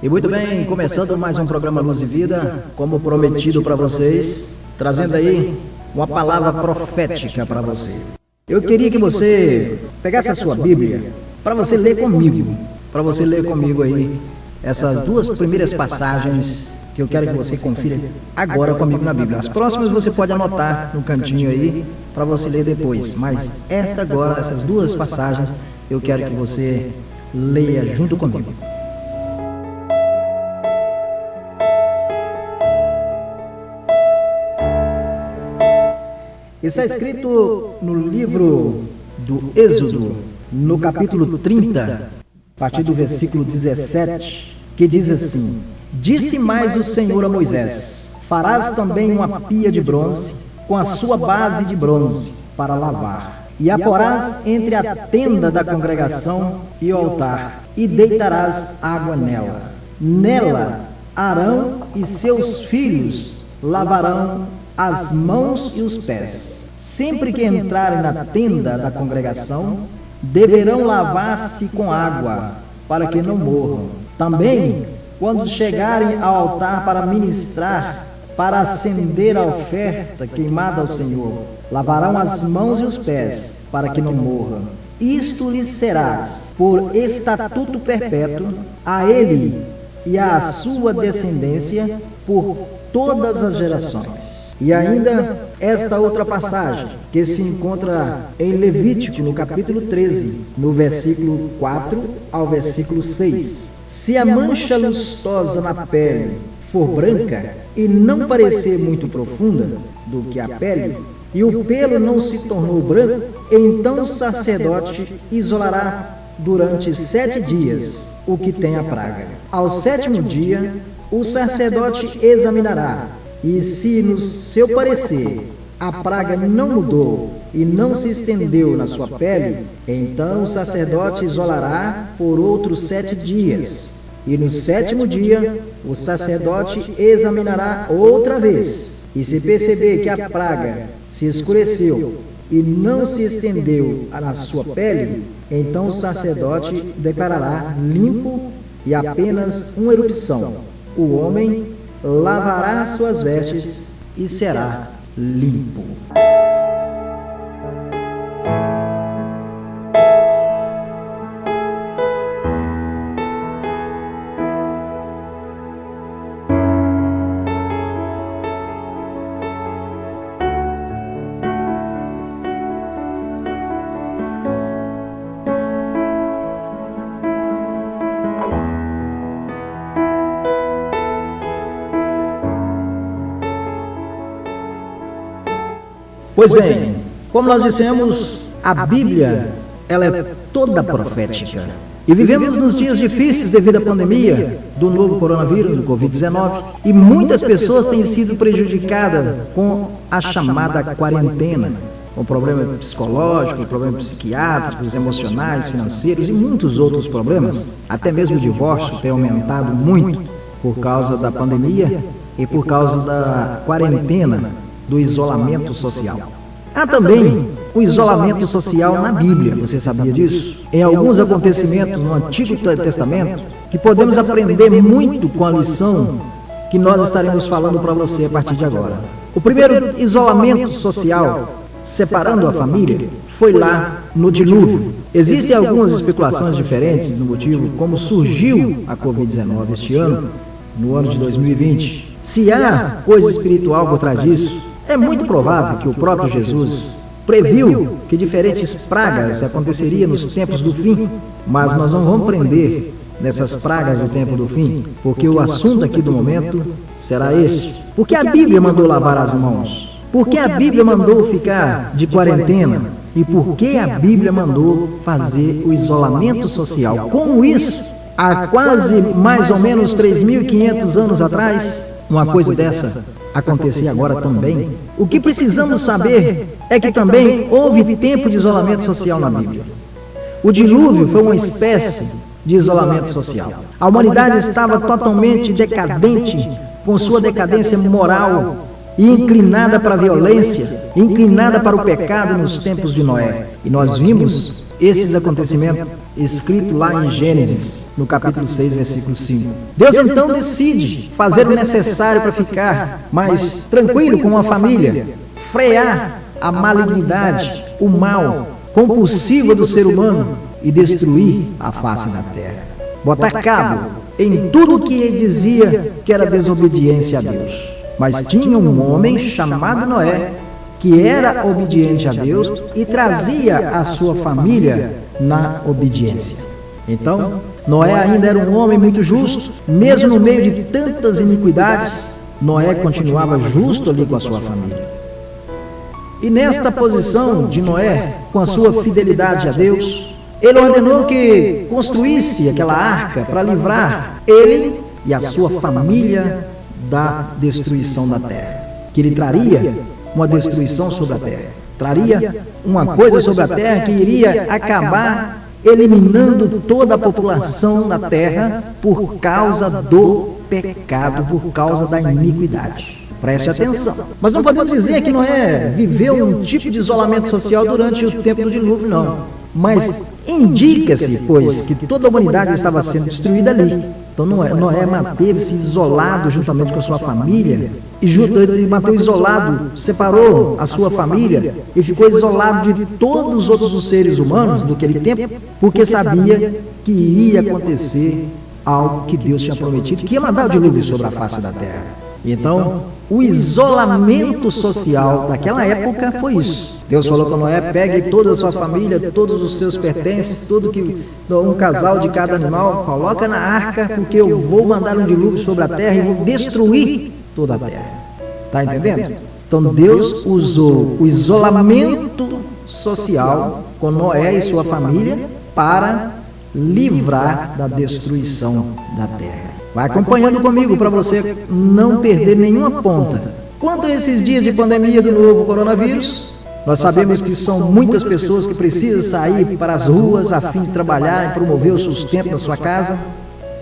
E muito bem, começando mais um programa Luz e Vida, como prometido para vocês, trazendo aí uma palavra profética para você. Eu queria que você pegasse a sua Bíblia para você ler comigo, aí essas duas primeiras passagens que eu quero que você confira agora comigo na Bíblia. As próximas você pode anotar no cantinho aí para você ler depois, mas essas duas passagens eu quero que você leia junto comigo. Está escrito no livro do Êxodo, no capítulo 30, a partir do versículo 17, que diz assim: Disse mais o Senhor a Moisés: Farás também uma pia de bronze, com a sua base de bronze, para lavar. E a porás entre a tenda da congregação e o altar, e deitarás água nela. Nela, Arão e seus filhos lavarão as mãos e os pés. Sempre que entrarem na tenda da congregação, deverão lavar-se com água, para que não morram. Também, quando chegarem ao altar para ministrar, para acender a oferta queimada ao Senhor, lavarão as mãos e os pés, para que não morram. Isto lhes será por estatuto perpétuo a ele e à sua descendência por todas as gerações. E ainda esta outra passagem, que se encontra em Levítico, no capítulo 13, no versículo 4 ao versículo 6. Se a mancha lustosa na pele for branca e não parecer muito profunda do que a pele, e o pelo não se tornou branco, então o sacerdote isolará durante 7 dias o que tem a praga. Ao 7º dia, o sacerdote examinará, e se no seu parecer a praga não mudou e não se estendeu na sua pele, então o sacerdote isolará por outros 7 dias. E no 7º dia, o sacerdote examinará outra vez. E se perceber que a praga se escureceu e não se estendeu na sua pele, então o sacerdote declarará limpo e apenas uma erupção. O homem lavará suas vestes e será limpo. Pois bem, como nós dissemos, a Bíblia, ela é toda profética. E vivemos nos dias difíceis devido à pandemia do novo coronavírus, do Covid-19, e muitas pessoas têm sido prejudicadas com a chamada quarentena, com problemas psicológicos, problemas psiquiátricos, emocionais, financeiros e muitos outros problemas. Até mesmo o divórcio tem aumentado muito por causa da pandemia e por causa da quarentena, do isolamento social. Há também o isolamento social na Bíblia, você sabia disso? Em alguns acontecimentos no Antigo Testamento, que podemos aprender muito com a lição que nós estaremos falando para você a partir de agora. O primeiro isolamento social, separando a família, foi lá no dilúvio. Existem algumas especulações diferentes no motivo como surgiu a Covid-19 este ano, no ano de 2020. Se há coisa espiritual por trás disso, é muito provável que o próprio Jesus previu que diferentes pragas aconteceriam nos tempos do fim, mas nós não vamos prender nessas pragas do tempo do fim, porque o assunto aqui do momento será esse. Por que a Bíblia mandou lavar as mãos? Por que a Bíblia mandou ficar de quarentena? E por que a Bíblia mandou fazer o isolamento social? Como isso, há quase mais ou menos 3.500 anos atrás, uma coisa dessa acontecer agora também? O que precisamos saber é que também houve tempo de isolamento social na Bíblia. O dilúvio foi uma espécie de isolamento social. A humanidade estava totalmente decadente, com sua decadência moral, e inclinada para a violência, inclinada para o pecado nos tempos de Noé. E nós vimos esses acontecimentos escritos lá em Gênesis, no capítulo 6, versículo 5. Deus então decide fazer o necessário para ficar mais tranquilo com a família, frear a malignidade, o mal compulsivo do ser humano e destruir a face da terra. Botar cabo em tudo que ele dizia que era desobediência a Deus. Mas tinha um homem chamado Noé, que era obediente a Deus e trazia a sua família na obediência. Então, Noé ainda era um homem muito justo, mesmo no meio de tantas iniquidades, Noé continuava justo ali com a sua família. E nesta posição de Noé, com a sua fidelidade a Deus, ele ordenou que construísse aquela arca para livrar ele e a sua família da destruição da terra. Que ele traria uma destruição sobre a terra. Traria uma coisa sobre a terra que iria acabar eliminando toda a população da terra por causa do pecado, por causa da iniquidade. Preste atenção. Mas não podemos dizer que Noé viveu um tipo de isolamento social durante o tempo do dilúvio, não. Mas indica-se, pois, que toda a humanidade estava sendo destruída ali. Então Noé manteve-se isolado juntamente com a sua família, e manteve isolado, separou a sua família e ficou isolado de todos os outros seres humanos daquele tempo, porque sabia que iria acontecer algo que Deus tinha prometido, que ia mandar o dilúvio sobre a face da terra. Então, o isolamento social daquela época foi isso. Deus falou com Noé: pegue toda a sua família, todos os seus pertences, um casal de cada animal, coloca na arca, porque eu vou mandar um dilúvio sobre a terra e vou destruir toda a terra. Está entendendo? Então Deus usou o isolamento social com Noé e sua família para livrar da destruição da terra. Vai acompanhando comigo para você não perder nenhuma ponta. Quanto a esses dias de pandemia do novo coronavírus, nós sabemos que são muitas pessoas que precisam sair para as ruas a fim de trabalhar e promover o sustento da sua casa.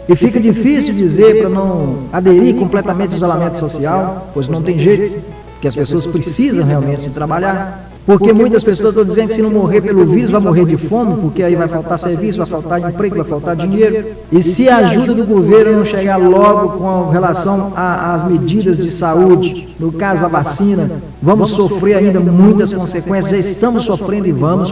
E fica difícil dizer para não aderir completamente ao isolamento social, pois não tem jeito, que as pessoas precisam realmente de trabalhar. Porque muitas pessoas estão dizendo que se não morrer pelo vírus, vai morrer de fome, porque aí vai faltar serviço, vai faltar emprego, vai faltar dinheiro. E se a ajuda do governo não chegar logo com relação às medidas de saúde, no caso a vacina, vamos sofrer ainda muitas consequências, já estamos sofrendo e vamos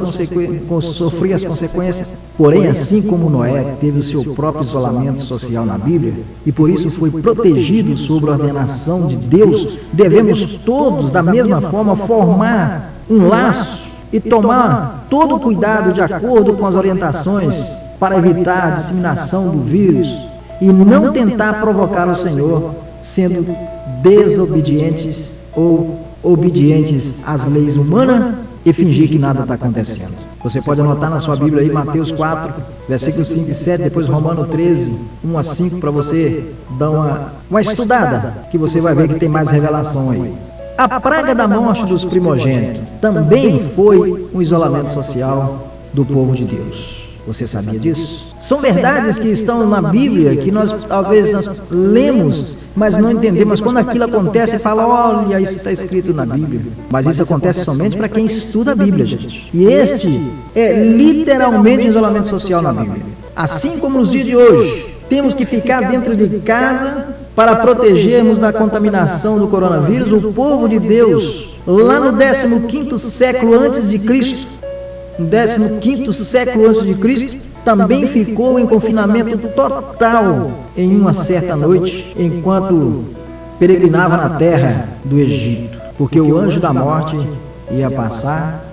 sofrer as consequências. Porém, assim como Noé teve o seu próprio isolamento social na Bíblia, e por isso foi protegido sob a ordenação de Deus, devemos todos, da mesma forma, formar um laço e tomar todo o cuidado de acordo com as orientações para evitar a disseminação do vírus e não tentar provocar o Senhor sendo desobedientes ou obedientes às leis humanas e fingir que nada está acontecendo. Você pode anotar na sua Bíblia aí Mateus 4, versículos 5 e 7, depois Romanos 13, 1 a 5, para você dar uma estudada, que você vai ver que tem mais revelação aí. A praga da morte dos primogênitos também foi um isolamento social do povo de Deus. Você sabia disso? São verdades que estão na Bíblia, que nós talvez lemos, mas não entendemos. Quando aquilo acontece, fala: olha, isso está escrito na Bíblia. Mas isso acontece somente para quem estuda a Bíblia, gente. E este é literalmente um isolamento social na Bíblia. Assim como nos dias de hoje, temos que ficar dentro de casa para protegermos da contaminação do coronavírus. O povo de Deus, lá no 15º século antes de Cristo, no 15º século antes de Cristo, também ficou em confinamento total em uma certa noite, enquanto peregrinava na terra do Egito, porque o anjo da morte ia passar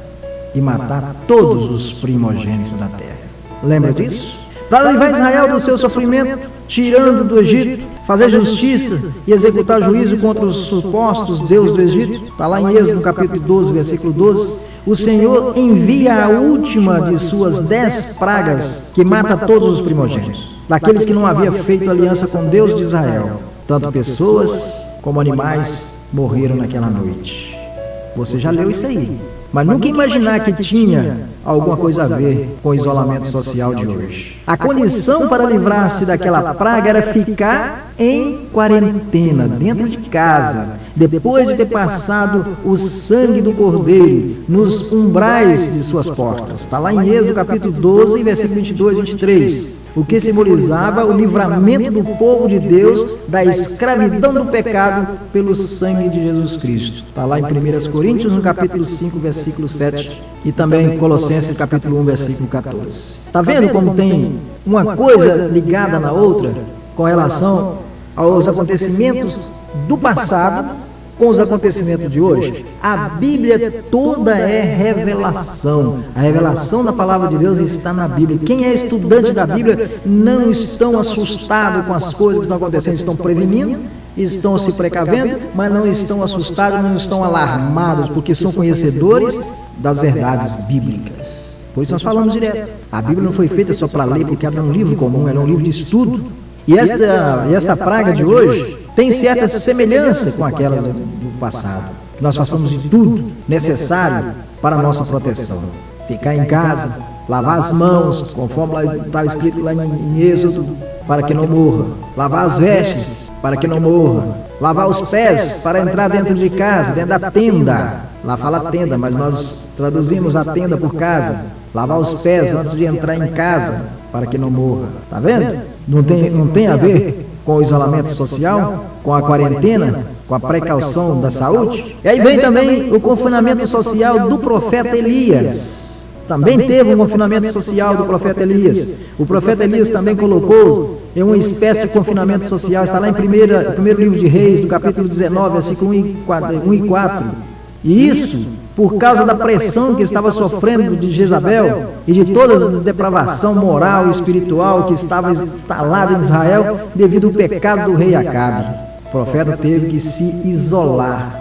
e matar todos os primogênitos da terra. Lembra disso? Para livrar Israel do seu sofrimento, tirando do Egito, fazer justiça e executar juízo contra os supostos deuses do Egito. Está lá em Êxodo, no capítulo 12, versículo 12. O Senhor envia a última de suas 10 pragas, que mata todos os primogênitos, daqueles que não haviam feito aliança com Deus de Israel. Tanto pessoas como animais morreram naquela noite. Você já leu isso aí. Mas nunca imaginar que tinha alguma coisa a ver com o isolamento social de hoje. A condição para livrar-se daquela praga era ficar em quarentena, dentro de casa, depois de ter passado o sangue do Cordeiro nos umbrais de suas portas. Está lá em Êxodo capítulo 12, versículo 22 e 23. O que simbolizava o livramento do povo de Deus da escravidão do pecado pelo sangue de Jesus Cristo. Está lá em 1 Coríntios, no capítulo 5, versículo 7, e também em Colossenses, capítulo 1, versículo 14. Está vendo como tem uma coisa ligada na outra com relação aos acontecimentos do passado com os acontecimentos de hoje? A Bíblia toda é revelação. A revelação da palavra de Deus está na Bíblia. Quem é estudante da Bíblia não estão assustados com as coisas que estão acontecendo, estão prevenindo, estão se precavendo, mas não estão assustados, não estão alarmados, porque são conhecedores das verdades bíblicas. Por isso nós falamos direto. A Bíblia não foi feita só para ler, porque ela é um livro comum, ela é um livro de estudo. E esta praga de hoje tem certa semelhança com aquela do passado. Nós façamos de tudo necessário para a nossa proteção. Ficar em casa, lavar as mãos, conforme estava escrito lá em Êxodo, para que não morra. Lavar as vestes, para que não morra. Lavar os pés, para entrar dentro de casa, dentro da tenda. Lá fala tenda, mas nós traduzimos a tenda por casa. Lavar os pés antes de entrar em casa, para que não morra. Está vendo? Não tem a ver com o isolamento social, com a quarentena, com a precaução da saúde. E aí vem também o confinamento social do profeta Elias. Também teve um confinamento social do profeta Elias. O profeta Elias também colocou em uma espécie de confinamento social. Está lá em primeiro livro de Reis, no capítulo 19, versículo 1 e 4. E isso por causa da pressão que estava sofrendo de Jezabel e de toda a depravação moral e espiritual que estava instalada em Israel devido ao pecado do rei Acabe. O profeta teve que se isolar.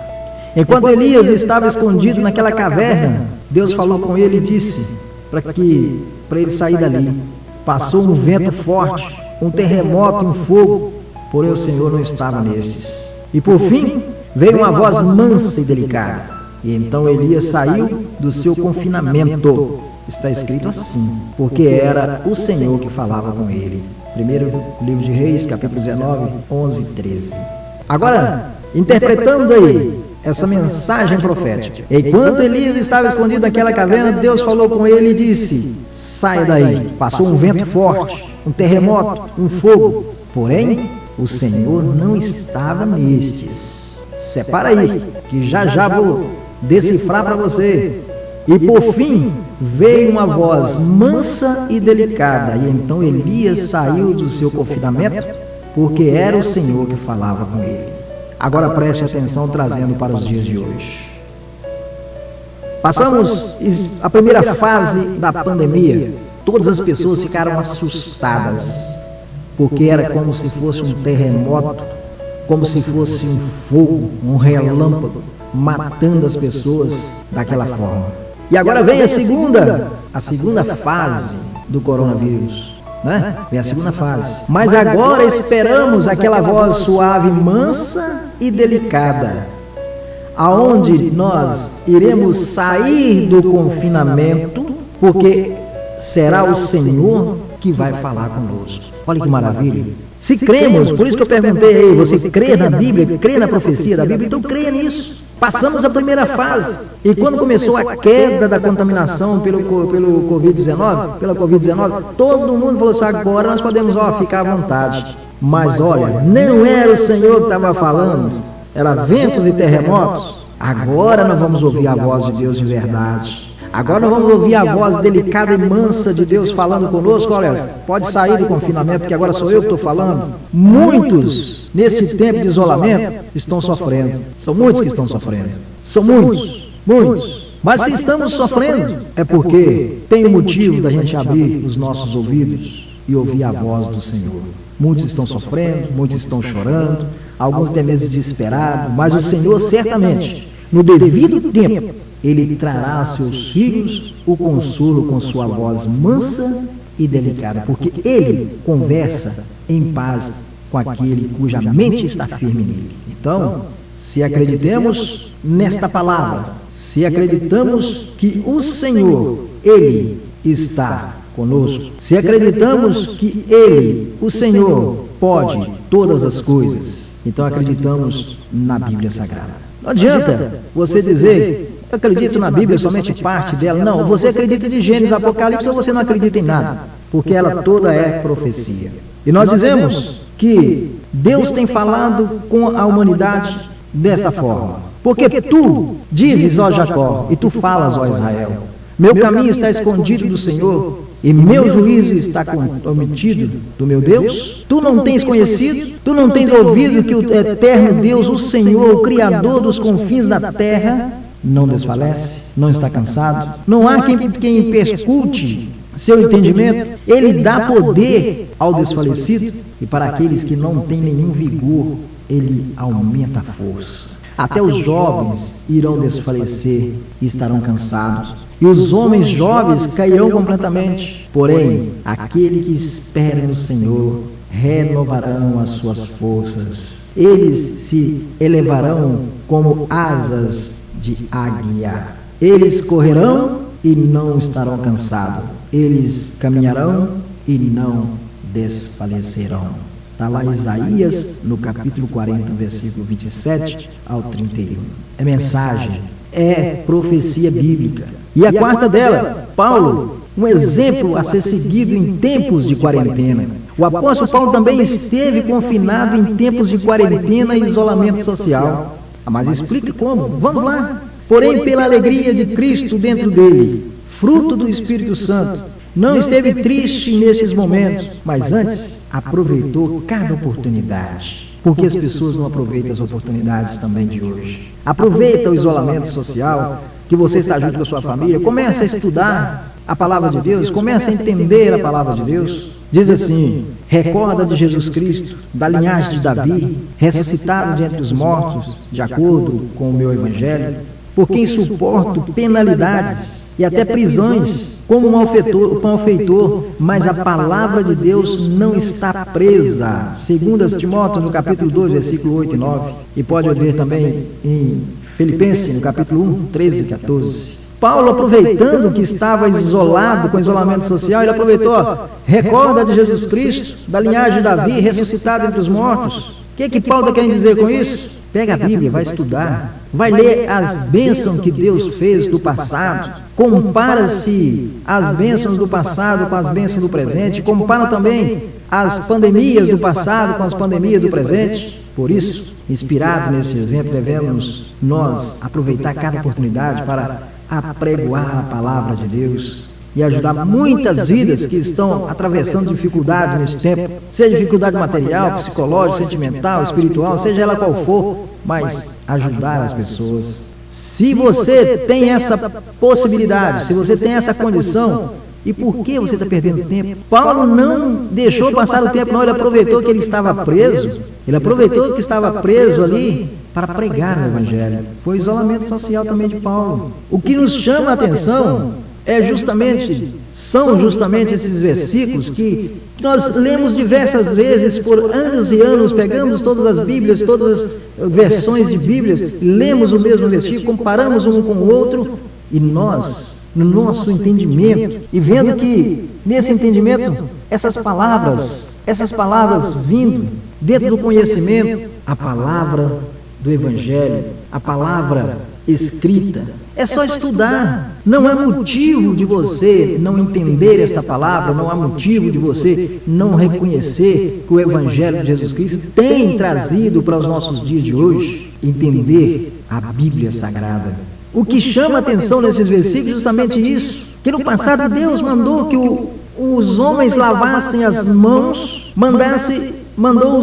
Enquanto Elias estava escondido naquela caverna, Deus falou com ele e disse para ele sair dali. Passou um vento forte, um terremoto, um fogo, porém o Senhor não estava nestes. E por fim, veio uma voz mansa e delicada. E então Elias saiu do seu confinamento. Está escrito assim, porque era o Senhor que falava com ele. Primeiro livro de Reis, capítulo 19, 11 e 13. Agora, interpretando aí essa mensagem profética. Enquanto Elias estava escondido naquela caverna, Deus falou com ele e disse: saia daí. Passou um vento forte, um terremoto, um fogo. Porém, o Senhor não estava nestes. Separa aí, que já vou decifrar para você. E por fim, veio uma voz mansa e delicada. E então Elias saiu do seu confinamento, porque era o Senhor que falava com ele. Agora preste atenção, trazendo para os dias de hoje. Passamos a primeira fase da pandemia. Todas as pessoas ficaram assustadas, porque era como se fosse um terremoto, como se fosse um fogo, um relâmpago, matando as pessoas daquela forma. E agora vem a segunda fase do coronavírus, né? Vem a segunda fase. Mas agora esperamos aquela voz suave, mansa e delicada, aonde nós iremos sair do confinamento, porque será o Senhor que vai falar conosco. Olha que maravilha. Se cremos, por isso que eu perguntei aí, você crê na Bíblia, crê na profecia da Bíblia? Então creia nisso. Passamos a primeira fase. E quando começou a queda da contaminação pelo Covid-19, todo mundo falou assim, agora nós podemos ficar à vontade. Mas olha, não era o Senhor que estava falando, era ventos e terremotos. Agora nós vamos ouvir a voz de Deus de verdade. Agora nós vamos ouvir a voz delicada e mansa de Deus falando conosco. Olha, pode sair do confinamento, que agora sou eu que estou falando. Muitos, nesse tempo de isolamento, estão sofrendo. São muitos que estão sofrendo. São muitos. Mas se estamos sofrendo, é porque tem um motivo da gente abrir os nossos ouvidos e ouvir a voz do Senhor. Muitos estão sofrendo, muitos estão chorando, alguns até mesmo desesperados, mas o Senhor certamente, no devido tempo, Ele trará a seus filhos o consolo com sua voz mansa e delicada, porque Ele conversa em paz com aquele cuja mente está firme nele. Então, se acreditemos nesta palavra, se acreditamos que o Senhor, Ele está conosco, se acreditamos que Ele, o Senhor, pode todas as coisas, então acreditamos na Bíblia Sagrada. Não adianta você dizer, eu acredito na Bíblia, somente parte dela. Não, você acredita de Gênesis, Apocalipse, ou você não acredita em nada, porque ela toda é profecia. E nós dizemos que Deus tem falado com a humanidade desta forma. Porque tu dizes, ó Jacó, e tu falas, ó Israel, meu caminho está escondido do Senhor, e meu juízo está cometido do meu Deus? Tu não tens conhecido? Tu não tens ouvido que o eterno Deus, o Senhor, o Criador dos confins da terra, não desfalece, não está cansado? Não há quem perscute seu entendimento? Ele dá poder ao desfalecido, e para aqueles que não têm nenhum vigor, ele aumenta a força. Até os jovens irão desfalecer e estarão cansados, e os homens jovens cairão completamente. Porém, aquele que espera no Senhor renovarão as suas forças. Eles se elevarão como asas de águia. Eles correrão e não estarão cansados. Eles caminharão e não desfalecerão. Está lá Isaías, no capítulo 40, versículo 27 ao 31. É mensagem, é profecia bíblica. E a quarta dela, Paulo, um exemplo a ser seguido em tempos de quarentena. O apóstolo Paulo também esteve confinado em tempos de quarentena e isolamento social. Mas explique como. Vamos lá. Porém, pela alegria de Cristo dentro dele, fruto do Espírito Santo, não esteve triste nesses momentos, mas antes aproveitou cada oportunidade. Porque as pessoas não aproveitam as oportunidades também de hoje. Aproveita o isolamento social, que você está junto com a sua família, começa a estudar a palavra de Deus, começa a entender a palavra de Deus. Diz assim, recorda de Jesus Cristo, da linhagem de Davi, ressuscitado de entre os mortos, de acordo com o meu evangelho, por quem suporto penalidades e até prisões, como um malfeitor, mas a palavra de Deus não está presa. Segundo Timóteo, no capítulo 2, versículo 8 e 9, e pode ver também em Filipenses, no capítulo 1, 13 e 14. Paulo, aproveitando que estava isolado com isolamento social, ele aproveitou, recorda de Jesus Cristo, da linhagem de Davi, ressuscitado entre os mortos. O que Paulo está querendo dizer com isso? Pega a Bíblia, vai estudar, vai ler as bênçãos que Deus fez do passado, compara-se as bênçãos do passado com as bênçãos do presente, compara também as pandemias do passado com as pandemias do presente. Por isso, inspirado nesse exemplo, devemos nós aproveitar cada oportunidade para apregoar a palavra de Deus e ajudar muitas vidas que estão atravessando dificuldade nesse tempo, seja dificuldade material, psicológica, sentimental, espiritual, seja ela qual for, mas ajudar as pessoas. Se você tem essa possibilidade, se você tem essa condição, e por que você está perdendo tempo? Paulo não deixou passar o tempo, não, ele aproveitou que ele estava preso, ele aproveitou que estava preso ali para pregar o evangelho. Foi o isolamento social também de Paulo. O que nos chama a atenção são justamente esses versículos que nós lemos diversas vezes por anos e anos, pegamos todas as Bíblias, todas as versões de Bíblias, lemos o mesmo versículo, comparamos um com o outro, e nós, no nosso entendimento, e vendo que nesse entendimento, essas palavras vindo dentro do conhecimento, a palavra do Evangelho, a palavra escrita, é só estudar. Não há motivo de você não entender esta palavra, não há motivo de você não reconhecer que o Evangelho de Jesus Cristo tem trazido para os nossos dias de hoje, entender a Bíblia Sagrada. O que chama a atenção nesses versículos é justamente isso, que no passado Deus mandou que os homens lavassem as mãos, mandou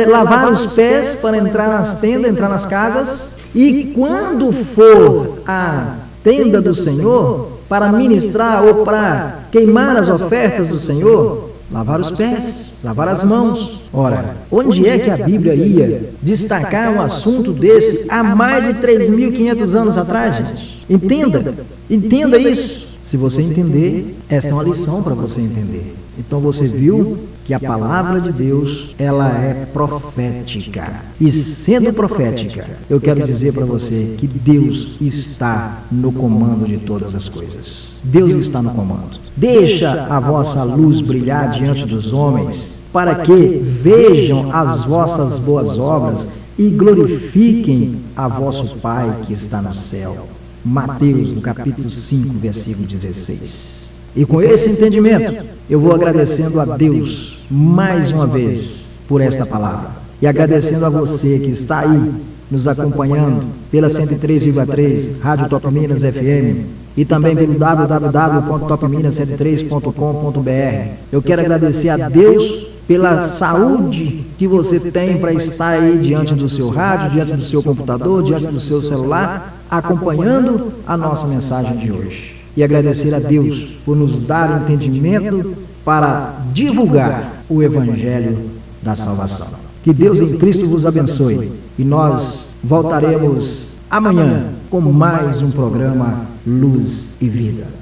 lavar os pés para entrar nas tendas, entrar nas casas, e quando for a tenda do Senhor, para ministrar ou para queimar as ofertas do Senhor, lavar os pés, lavar as mãos. Ora, onde é que a Bíblia ia destacar um assunto desse há mais de 3.500 anos atrás, gente? Entenda isso. Se você entender, esta é uma lição para você entender. Então você viu que a palavra de Deus, ela é profética. E sendo profética, eu quero dizer para você que Deus está no comando de todas as coisas. Deus está no comando. Deixa a vossa luz brilhar diante dos homens, para que vejam as vossas boas obras e glorifiquem a vosso Pai que está no céu. Mateus, no capítulo 5, versículo 16. E com esse entendimento, eu vou agradecendo a Deus mais uma vez por esta palavra. E agradecendo a você que está aí nos acompanhando pela 103,3 Rádio Top Minas FM e também pelo www.topminas73.com.br. Eu quero agradecer a Deus pela saúde que você tem para estar aí diante do seu rádio, diante do seu computador, diante do seu celular, acompanhando a nossa mensagem de hoje. E agradecer a Deus por nos dar entendimento para divulgar o Evangelho da salvação. Que Deus em Cristo vos abençoe. E nós voltaremos amanhã com mais um programa Luz e Vida.